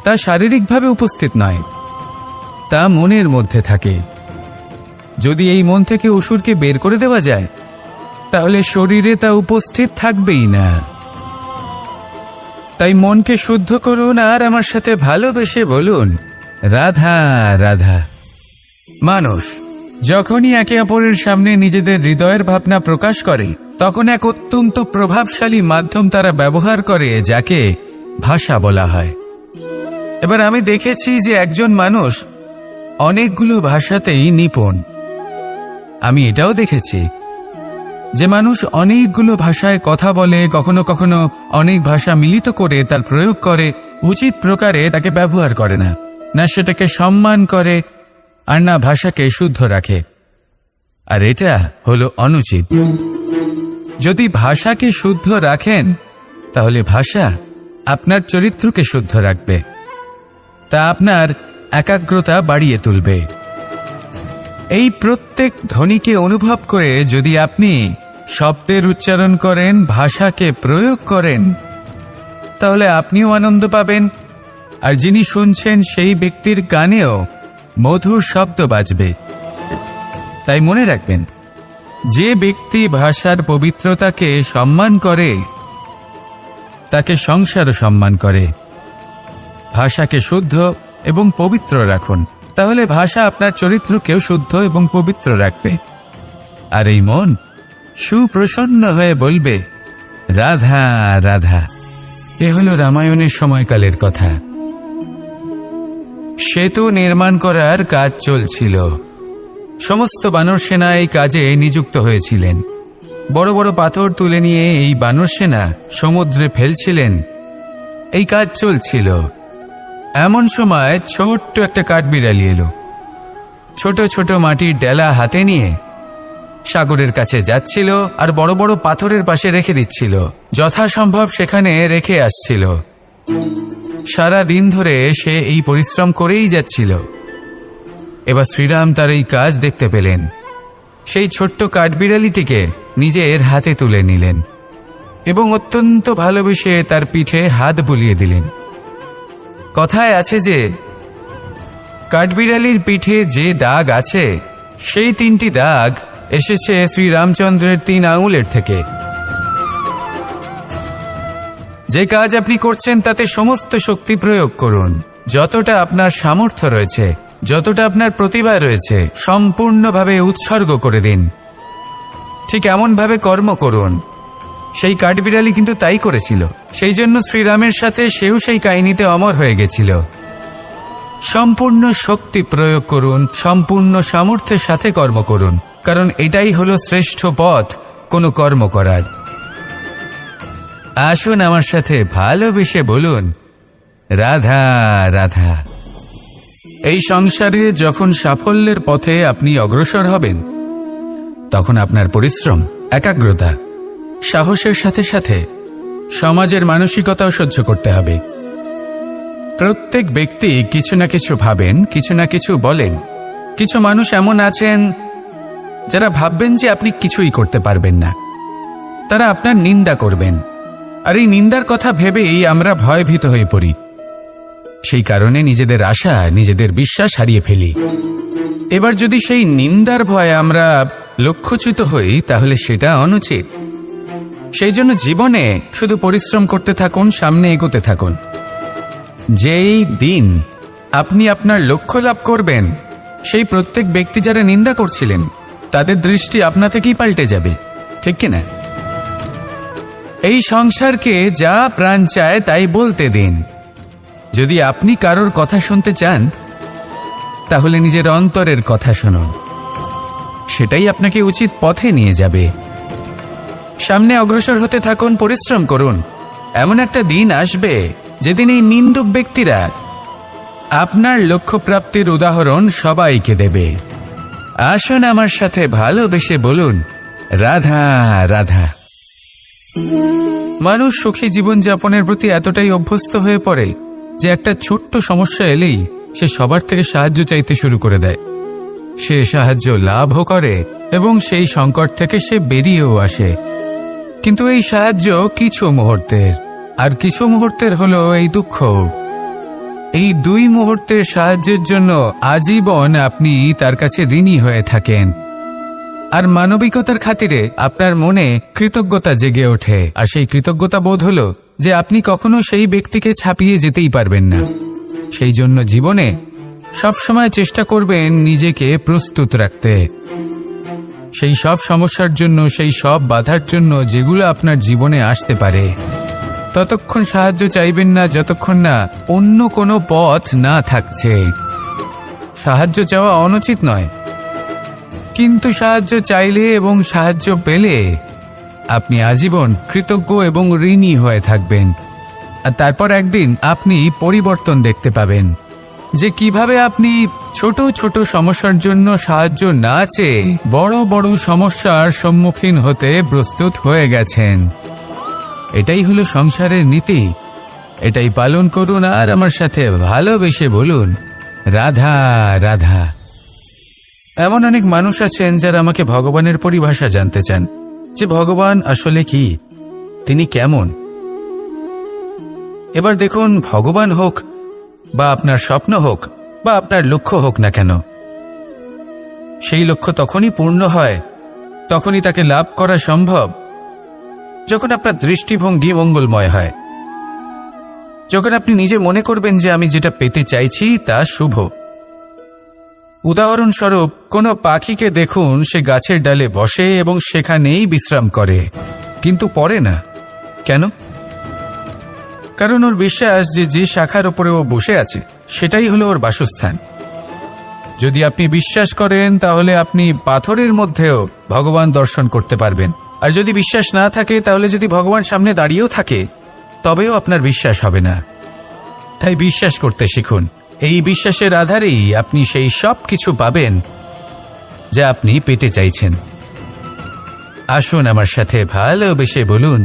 তা শারীরিকভাবে উপস্থিত নয়, তা মনের মধ্যে থাকে। যদি এই মন থেকে অসুরকে বের করে দেওয়া যায়, তাহলে শরীরে তা উপস্থিত থাকবেই না। তাই মনকে শুদ্ধ করুন আর আমার সাথে ভালোবেসে বলুন, রাধা রাধা। মানুষ যখনই একে অপরের সামনে নিজেদের হৃদয়ের ভাবনা প্রকাশ করে, তখন এক অত্যন্ত প্রভাবশালী মাধ্যম তারা ব্যবহার করে, যাকে ভাষা বলা হয়। এবার আমি দেখেছি যে একজন মানুষ অনেকগুলো ভাষাতেই নিপুণ। আমি এটাও দেখেছি যে মানুষ অনেকগুলো ভাষায় কথা বলে, কখনো কখনো অনেক ভাষা মিলিত করে তার প্রয়োগ করে, উচিত প্রকারে তাকে ব্যবহার করে না, না সেটাকে সম্মান করে, আর না ভাষাকে শুদ্ধ রাখে। আর এটা হলো অনুচিত। যদি ভাষাকে শুদ্ধ রাখেন, তাহলে ভাষা আপনার চরিত্রকে শুদ্ধ রাখবে, তা আপনার একাগ্রতা বাড়িয়ে তুলবে। এই প্রত্যেক ধ্বনিকে অনুভব করে যদি আপনি শব্দের উচ্চারণ করেন, ভাষাকে প্রয়োগ করেন, তাহলে আপনিও আনন্দ পাবেন, আর যিনি শুনছেন সেই ব্যক্তির কানেও মধুর শব্দ বাজবে। তাই মনে রাখবেন, যে ব্যক্তি ভাষার পবিত্রতাকে সম্মান করে, তাকে সংসারও সম্মান করে। ভাষাকে শুদ্ধ এবং পবিত্র রাখুন, তাহলে ভাষা আপনার চরিত্রকেও শুদ্ধ এবং পবিত্র রাখবে। আর এই মন সুপ্রসন্ন হয়ে বলবে, রাধা রাধা। এ হলো রামায়ণের সময়কালের কথা। সেতু নির্মাণ করার কাজ চলছিল। সমস্ত বানর সেনা এই কাজে নিযুক্ত হয়েছিলেন। বড় বড় পাথর তুলে নিয়ে এই বানর সেনা সমুদ্রে ফেলছিলেন। এই কাজ চলছিল। এমন সময় ছোট্ট একটা কাঠবিড়ালি এলো। ছোট ছোট মাটির ডেলা হাতে নিয়ে সাগরের কাছে যাচ্ছিল, আর বড় বড় পাথরের পাশে রেখে দিচ্ছিল, যথাসম্ভব সেখানে রেখে আসছিল। সারা দিন ধরে সে এই পরিশ্রম করেই যাচ্ছিল। এবার শ্রীরাম তার এই কাজ দেখতে পেলেন। সেই ছোট্ট কাঠবিড়ালিটিকে নিজের হাতে তুলে নিলেন এবং অত্যন্ত ভালোবেসে তার পিঠে হাত বুলিয়ে দিলেন। কথায় আছে যে কাঠবিড়ালির পিঠে যে দাগ আছে, সেই 3টি দাগ এসেছে শ্রীরামচন্দ্রের 3 আঙুলের থেকে। যে কাজ আপনি করছেন তাতে সমস্ত শক্তি প্রয়োগ করুন, যতটা আপনার সামর্থ্য রয়েছে। যতটা আপনার প্রতিভা রয়েছে সম্পূর্ণভাবে উৎসর্গ করে দিন। ঠিক এমনভাবে কর্ম করুন। সেই কাঠবিড়ালি কিন্তু তাই করেছিল। সেই জন্য শ্রীরামের সাথে সেও সেই কাহিনীতে অমর হয়ে গেছিল। সম্পূর্ণ শক্তি প্রয়োগ করুন, সম্পূর্ণ সামর্থ্যের সাথে কর্ম করুন, কারণ এটাই হলো শ্রেষ্ঠ পথ কোনো কর্ম করার। আসুন আমার সাথে ভালোবেসে বলুন, রাধা রাধা। এই সংসারে যখন সাফল্যের পথে আপনি অগ্রসর হবেন, তখন আপনার পরিশ্রম, একাগ্রতা, সাহসের সাথে সাথে সমাজের মানসিকতাও সহ্য করতে হবে। প্রত্যেক ব্যক্তি কিছু না কিছু ভাবেন, কিছু না কিছু বলেন। কিছু মানুষ এমন আছেন যারা ভাববেন যে আপনি কিছুই করতে পারবেন না। তারা আপনার নিন্দা করবেন, আর এই নিন্দার কথা ভেবেই আমরা ভয়ভীত হয়ে পড়ি। সেই কারণে নিজেদের আশা, নিজেদের বিশ্বাস হারিয়ে ফেলি। এবার যদি সেই নিন্দার ভয়ে আমরা লক্ষ্যচ্যুত হই, তাহলে সেটা অনুচিত। সেই জন্য জীবনে শুধু পরিশ্রম করতে থাকুন, সামনে এগোতে থাকুন। যেই দিন আপনি আপনার লক্ষ্য লাভ করবেন, সেই প্রত্যেক ব্যক্তি যারা নিন্দা করছিলেন তাদের দৃষ্টি আপনা থেকেই পাল্টে যাবে, ঠিক কিনা? এই সংসারকে যা প্রাণ চায় তাই বলতে দিন। যদি আপনি কারোর কথা শুনতে চান, তাহলে নিজের অন্তরের কথা শুনুন। সেটাই আপনাকে উচিত পথে নিয়ে যাবে। সামনে অগ্রসর হতে থাকুন, পরিশ্রম করুন। এমন একটা দিন আসবে যেদিন এই নিন্দুক ব্যক্তিরা আপনার লক্ষ্যপ্রাপ্তির উদাহরণ সবাইকে দেবে। আসুন আমার সাথে ভালোবেসে বলুন, রাধা রাধা। মানুষ সুখী জীবনযাপনের প্রতি এতটাই অভ্যস্ত হয়ে পড়ে যে একটা ছোট্ট সমস্যা এলেই সে সবার থেকে সাহায্য চাইতে শুরু করে দেয়। সে সাহায্য লাভও করে এবং সেই সংকট থেকে সে বেরিয়েও আসে। কিন্তু এই সাহায্য কিছু মুহূর্তের, আর কিছু মুহূর্তের হলো এই দুঃখ। এই 2 মুহূর্তের সাহায্যের জন্য আজীবন আপনি তার কাছে ঋণী হয়ে থাকেন। আর মানবিকতার খাতিরে আপনার মনে কৃতজ্ঞতা জেগে ওঠে। আর সেই কৃতজ্ঞতা বোধ হলো যে আপনি কখনো সেই ব্যক্তিকে ছাপিয়ে যেতেই পারবেন না। সেই জন্য জীবনে সবসময় চেষ্টা করবেন নিজেকে প্রস্তুত রাখতে সেই সব সমস্যার জন্য, সেই সব বাধার জন্য যেগুলো আপনার জীবনে আসতে পারে। ততক্ষণ সাহায্য চাইবেন না যতক্ষণ না অন্য কোনো পথ না থাকছে। সাহায্য চাওয়া অনুচিত নয়, কিন্তু সাহায্য চাইলে এবং সাহায্য পেলে আপনি আজীবন কৃতজ্ঞ এবং ঋণী হয়ে থাকবেন। আর তারপর একদিন আপনি পরিবর্তন দেখতে পাবেন যে কিভাবে আপনি ছোট ছোট সমস্যার জন্য সাহায্য না চেয়ে বড় বড় সমস্যার সম্মুখীন হতে প্রস্তুত হয়ে গেছেন। এটাই হলো সংসারের নীতি। এটাই পালন করুন আর আমার সাথে ভালোবেসে বলুন, রাধা রাধা। এমন অনেক মানুষ আছেন যারা আমাকে ভগবানের পরিভাষা জানতে চান, যে ভগবান আসলে কি, তিনি কেমন। এবার দেখুন, ভগবান হোক বা আপনার স্বপ্ন হোক বা আপনার লক্ষ্য হোক না কেন, সেই লক্ষ্য তখনই পূর্ণ হয়, তখনই তাকে লাভ করা সম্ভব যখন আপনার দৃষ্টিভঙ্গি মঙ্গলময় হয়। যখন আপনি নিজে মনে করবেন যে আমি যেটা পেতে চাইছি তা শুভ। উদাহরণস্বরূপ, কোনো পাখিকে দেখুন, সে গাছের ডালে বসে এবং সেখানেই বিশ্রাম করে, কিন্তু পড়ে না। কেন? কারণ ওর বিশ্বাস যে যে শাখার উপরে ও বসে আছে সেটাই হলো ওর বাসস্থান। যদি আপনি বিশ্বাস করেন তাহলে আপনি পাথরের মধ্যেও ভগবান দর্শন করতে পারবেন। আর যদি বিশ্বাস না থাকে, তাহলে যদি ভগবান সামনে দাঁড়িয়েও থাকে তবেও আপনার বিশ্বাস হবে না। তাই বিশ্বাস করতে শিখুন। এই বিশ্বাসের আধারেই আপনি সেই সব কিছু পাবেন যা আপনি পেতে চাইছেন। আসুন আমার সাথে ভালোবেসে বলুন,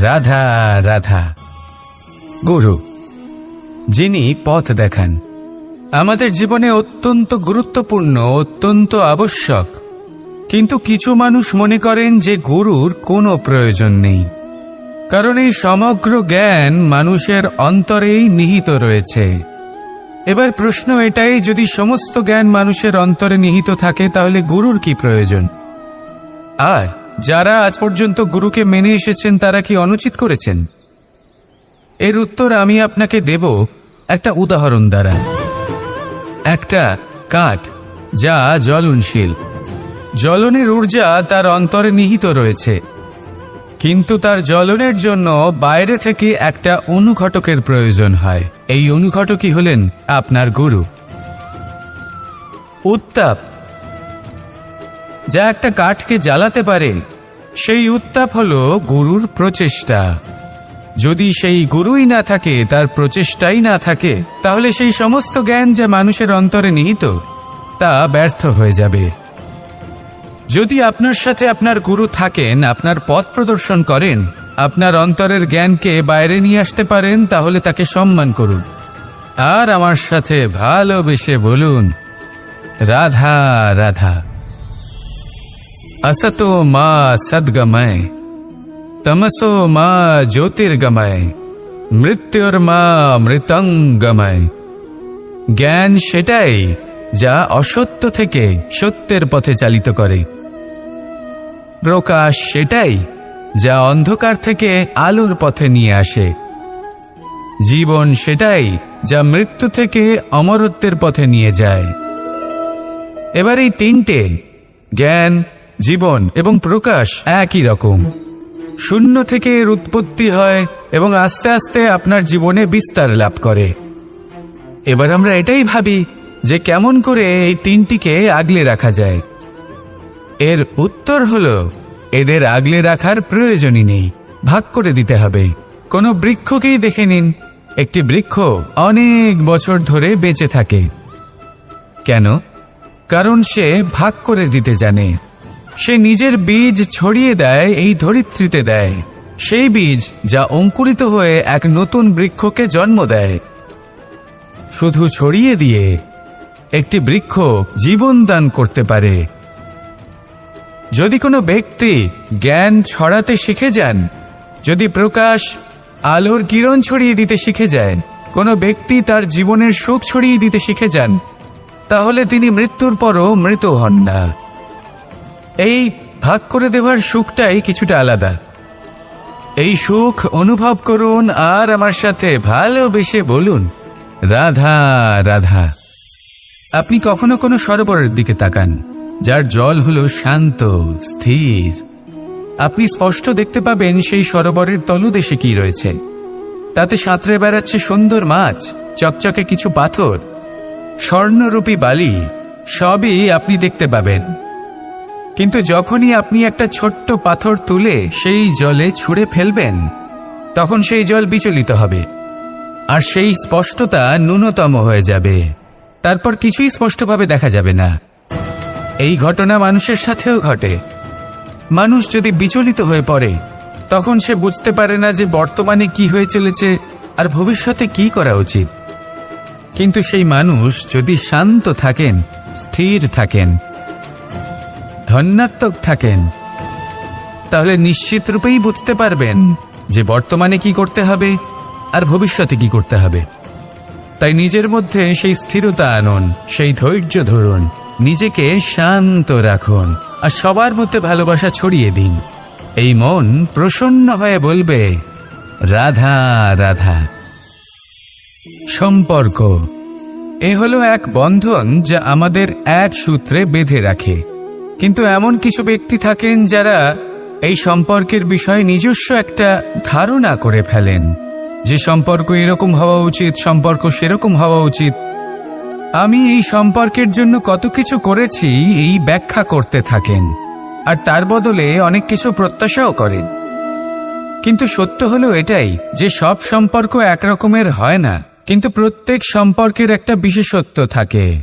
রাধা রাধা। গুরু, যিনি পথ দেখান, আমাদের জীবনে অত্যন্ত গুরুত্বপূর্ণ, অত্যন্ত আবশ্যক। কিন্তু কিছু মানুষ মনে করেন যে গুরুর কোনো প্রয়োজন নেই, কারণ এই সমগ্র জ্ঞান মানুষের অন্তরেই নিহিত রয়েছে। এবার প্রশ্ন এটাই, যদি সমস্ত জ্ঞান মানুষের অন্তরে নিহিত থাকে তাহলে গুরুর কি প্রয়োজন? আর যারা আজ পর্যন্ত গুরুকে মেনে এসেছেন তারা কি অনুচিত করেছেন? এর উত্তর আমি আপনাকে দেব একটা উদাহরণ দ্বারা। একটা কাঠ যা জ্বলনশীল। জ্বলনের ঊর্জা তার অন্তরে নিহিত রয়েছে, কিন্তু তার জ্বলনের জন্য বাইরে থেকে একটা অনুঘটকের প্রয়োজন হয়। এই অনুঘটকই হলেন আপনার গুরু। উত্তাপ যা একটা কাঠকে জ্বালাতে পারে, সেই উত্তাপ হলো গুরুর প্রচেষ্টা। যদি সেই গুরুই না থাকে, তার প্রচেষ্টাই না থাকে, তাহলে সেই সমস্ত জ্ঞান যা মানুষের অন্তরে নিহিত তা ব্যর্থ হয়ে যাবে। যদি আপনার সাথে আপনার গুরু থাকেন, আপনার পথ প্রদর্শন করেন, আপনার অন্তরের জ্ঞানকে বাইরে নিয়ে আসতে পারেন, তাহলে তাকে সম্মান করুন আর আমার সাথে ভালোবেসে বলুন, রাধা রাধা। असतो मा सद्गमय, तमसो मा ज्योतिर्गमय, মৃত্যুর্মা মৃতঙ্গময়। জ্ঞান সেটাই যা অসত্য থেকে সত্যের পথে চালিত করে। প্রকাশ সেটাই যা অন্ধকার থেকে আলোর পথে নিয়ে আসে। জীবন সেটাই যা মৃত্যু থেকে অমরত্বের পথে নিয়ে যায়। এবার এই তিনটে, জ্ঞান, জীবন এবং প্রকাশ, একই রকম। শূন্য থেকে এর উৎপত্তি হয় এবং আস্তে আস্তে আপনার জীবনে বিস্তার লাভ করে। এবার আমরা এটাই ভাবি যে কেমন করে এই তিনটিকে আগলে রাখা যায়। এর উত্তর হলো, এদের আগলে রাখার প্রয়োজনই নেই, ভাগ করে দিতে হবে। কোনো বৃক্ষকেই দেখে নিন, একটি বৃক্ষ অনেক বছর ধরে বেঁচে থাকে। কেন? কারণ সে ভাগ করে দিতে জানে। সে নিজের বীজ ছড়িয়ে দেয়, এই ধরিত্রীতে দেয়, সেই বীজ যা অঙ্কুরিত হয়ে এক নতুন বৃক্ষকে জন্ম দেয়। শুধু ছড়িয়ে দিয়ে একটি বৃক্ষ জীবন দান করতে পারে। যদি কোনো ব্যক্তি জ্ঞান ছড়াতে শিখে যান, যদি প্রকাশ, আলোর কিরণ ছড়িয়ে দিতে শিখে যায়, কোনো ব্যক্তি তার জীবনের সুখ ছড়িয়ে দিতে শিখে যান, তাহলে তিনি মৃত্যুর পরও মৃত হন না। এই ভাগ করে দেওয়ার সুখটাই কিছুটা আলাদা। এই সুখ অনুভব করুন আর আমার সাথে ভালোবেসে বলুন, রাধা রাধা। আপনি কখনো কোনো সরোবরের দিকে তাকান, যার জল হলো শান্ত, স্থির। আপনি স্পষ্ট দেখতে পাবেন সেই সরোবরের তলদেশে কি রয়েছে। তাতে সাঁতরে বেড়াচ্ছে সুন্দর মাছ, চকচকে কিছু পাথর, স্বর্ণরূপী বালি, সবই আপনি দেখতে পাবেন। কিন্তু যখনই আপনি একটা ছোট্ট পাথর তুলে সেই জলে ছুঁড়ে ফেলবেন, তখন সেই জল বিচলিত হবে আর সেই স্পষ্টতা ন্যূনতম হয়ে যাবে। তারপর কিছুই স্পষ্টভাবে দেখা যাবে না। এই ঘটনা মানুষের সাথেও ঘটে। মানুষ যদি বিচলিত হয়ে পড়ে, তখন সে বুঝতে পারে না যে বর্তমানে কি হয়ে চলেছে আর ভবিষ্যতে কি করা উচিত। কিন্তু সেই মানুষ যদি শান্ত থাকেন, স্থির থাকেন, ধন্যাত্মক থাকেন, তাহলে নিশ্চিত রূপেই বুঝতে পারবেন যে বর্তমানে কি করতে হবে আর ভবিষ্যতে কি করতে হবে। তাই নিজের মধ্যে সেই স্থিরতা আনুন, সেই ধৈর্য ধরুন, নিজেকে শান্ত রাখুন আর সবার মধ্যে ভালোবাসা ছড়িয়ে দিন। এই মন প্রসন্ন হয়ে বলবে, রাধা রাধা। সম্পর্ক এ হলো এক বন্ধন যা আমাদের এক সূত্রে বেঁধে রাখে। কিন্তু এমন কিছু ব্যক্তি থাকেন যারা এই সম্পর্কের বিষয়ে নিজস্ব একটা ধারণা করে ফেলেন যে সম্পর্ক এরকম হওয়া উচিত, সম্পর্ক সেরকম হওয়া উচিত। আমি এই সম্পর্কের জন্য কত কিছু করেছি এই ব্যাখ্যা করতে থাকেন আর তার বদলে অনেক কিছু প্রত্যাশাও করেন। কিন্তু সত্য হলো এটাই যে সব সম্পর্ক একরকমের হয় না, কিন্তু প্রত্যেক সম্পর্কের একটা বিশেষত্ব থাকে।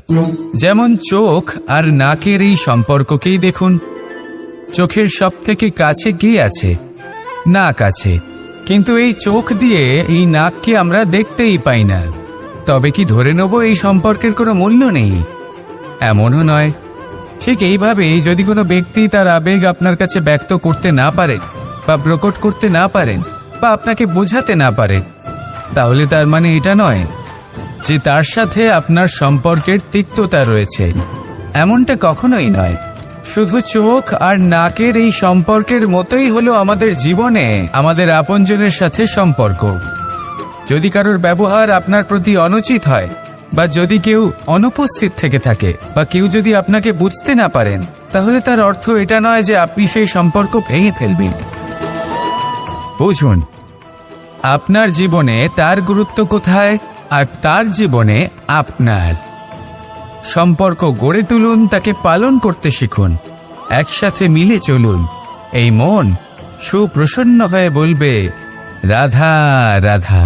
যেমন চোখ আর নাকের এই সম্পর্ককেই দেখুন। চোখের সব থেকে কাছে কে আছে? নাক আছে। কিন্তু এই চোখ দিয়ে এই নাককে আমরা দেখতেই পাই না। তবে কি ধরে নেব এই সম্পর্কের কোনো মূল্য নেই? এমনও নয়। ঠিক এইভাবেই যদি কোনো ব্যক্তি তার আবেগ আপনার কাছে ব্যক্ত করতে না পারেন বা প্রকট করতে না পারেন বা আপনাকে বোঝাতে না পারেন, তাহলে তার মানে এটা নয় যে তার সাথে আপনার সম্পর্কের তিক্ততা রয়েছে। এমনটা কখনোই নয়। শুধু চোখ আর নাকের এই সম্পর্কের মতোই হলো আমাদের জীবনে আমাদের আপনজনের সাথে সম্পর্ক। যদি কারোর ব্যবহার আপনার প্রতি অনুচিত হয়, বা যদি কেউ অনুপস্থিত থেকে থাকে বা কেউ যদি আপনাকে বুঝতে না পারেন, তাহলে তার অর্থ এটা নয় যে আপনি সেই সম্পর্ক ভেঙে ফেলবেন। বুঝুন, আপনার জীবনে তার গুরুত্ব কোথায় আর তার জীবনে আপনার। সম্পর্ক গড়ে তুলুন, তাকে পালন করতে শিখুন, একসাথে মিলে চলুন। এই মন সুপ্রসন্ন হয়ে বলবে, রাধা রাধা।